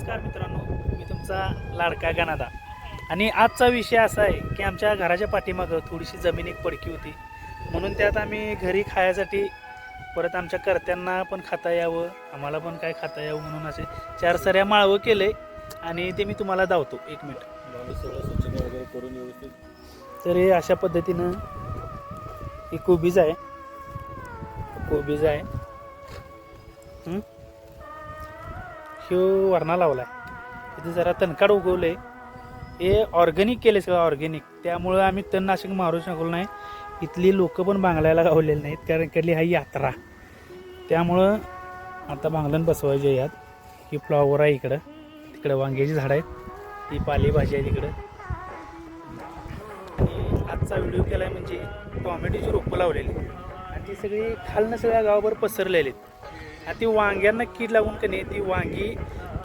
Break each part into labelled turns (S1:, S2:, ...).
S1: नमस्कार मित्रांनो, मी तुमचा लाडका गणादा. आणि आजचा विषय असा आहे की आमच्या घराच्या पाठीमागं थोडीशी जमीन एक पडकी होती, म्हणून त्यात आम्ही घरी खाण्यासाठी परत आमच्या कर्त्यांना पण खाता यावं, आम्हाला पण काय खाता यावं म्हणून असे 4 सऱ्या माळवं केले आणि ते मी तुम्हाला दावतो. 1 मिनिट.
S2: सगळं स्वच्छता वगैरे करून व्यवस्थित.
S1: तर हे अशा पद्धतीनं ही कोबीज आहे, कोबीज आहे. ह्यो वरणा लावला आहे, इथे जरा तणकाड उगवलं आहे. हे ऑर्गॅनिक केले सगळं ऑर्गॅनिक, त्यामुळं आम्ही तणनाशक मारू शकलो नाही. इथली लोक पण बांगलायला गावलेली नाहीत, कारण इकडली हा यात्रा, त्यामुळं आता बांगलन बसवायचे यात. ही फ्लॉवर आहे इकडं, तिकडं वांग्याची झाडं आहेत, ही पालेभाजी आहे तिकडं. आणि आजचा व्हिडिओ केला आहे म्हणजे टॉमॅटोची रोपं लावलेली आणि ती सगळी खालनं सगळ्या गावाभर पसरलेली आहेत. आणि ती वांग्यांना कीड लागून का नाही ती वांगी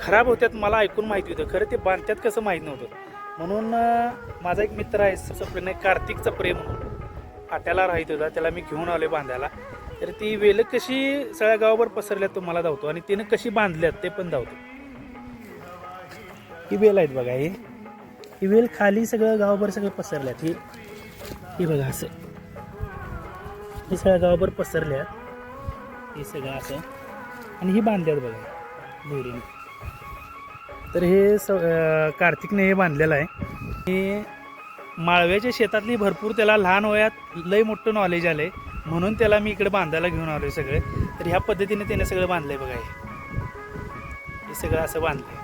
S1: खराब होत्यात, मला ऐकून माहिती होतं, खरं ते बांधत्यात कसं माहीत नव्हतं. म्हणून माझा एक मित्र आहे चपरे, कार्तिक चपरे म्हणून, फाट्याला राहत होता, त्याला मी घेऊन आलो बांधायला. तर ती वेल कशी सगळ्या गावावर पसरल्यात तो मला धावतो आणि तिनं कशी बांधल्यात ते पण धावतो. ही वेल आहेत बघा, ही वेल खाली सगळं गावाभर सगळं पसरल्यात. ही बघा असं, हे सगळ्या गावाभर पसरल्यात, हे सगळं असं, आणि ही बांधल्यात बघा दोरीने. तर हे कार्तिकने हे बांधलेलं आहे. हे माळव्याच्या शेतातली भरपूर त्याला लहान वयात लय मोठं नॉलेज आलं आहे, म्हणून त्याला मी इकडे बांधायला घेऊन आलो आहे सगळे. तर ह्या पद्धतीने त्याने सगळं बांधलं आहे बघा, हे सगळं असं बांधलं आहे,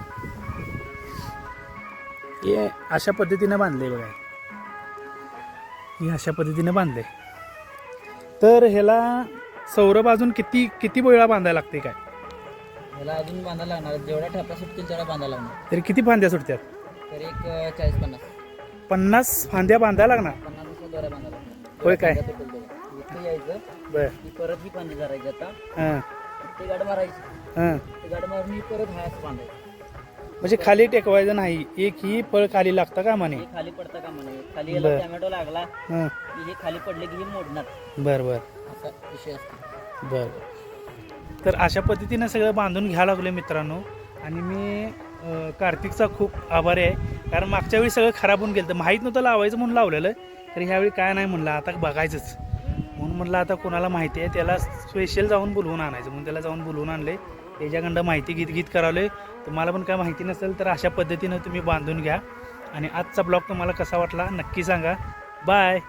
S1: हे अशा पद्धतीनं बांधलं आहे बघा, हे अशा पद्धतीने बांधलं आहे. तर ह्याला सौरभ अजून किती वेळा बांधायला लागते काय?
S3: ह्याला अजून बांधायला लागणार, जेवढ्या ठेपा सुटतील तेवढा बांधायला लागणार.
S1: तरी किती फांद्या सुटतात?
S3: तर एक 40-50
S1: 50 फांद्या बांधायला लागणार.
S3: 50 दोऱ्या बांधायला लागणार.
S1: होय काय?
S3: इथं यायचं,
S1: बर.
S3: ही परत ही फांदी धरायची, आता
S1: हां
S3: ते गाड मारायची,
S1: हां,
S3: ते गाड मारून ही परत हा असं बांधायचं.
S1: म्हणजे खाली टेकवायचं नाही, एक ही फळ खाली लागतं का म्हणे?
S3: हे खाली पडतं का म्हणे, खाली याला टोमॅटो लागला
S1: हां,
S3: की हे खाली पडले की हे मोडणार,
S1: बर बर
S3: असा विषय असतो.
S1: बर. तर अशा पद्धतीनं सगळं बांधून घ्यायला लागलं मित्रांनो. आणि मी कार्तिकचा खूप आभारी आहे, कारण मागच्या वेळी सगळं खराब होऊन गेलं, तर माहीत नव्हतं लावायचं म्हणून लावलेलं. तर ह्यावेळी काय नाही म्हणलं, आता बघायचंच म्हणून म्हटलं आता कोणाला माहिती आहे त्याला स्पेशल जाऊन बोलवून आणायचं, म्हणून त्याला जाऊन बोलवून आणले, त्याच्याकडं माहिती गीत करावले. तुम्हाला पण काय माहिती नसेल तर अशा पद्धतीनं तुम्ही बांधून घ्या. आणि आजचा ब्लॉग तुम्हाला कसा वाटला नक्की सांगा. बाय.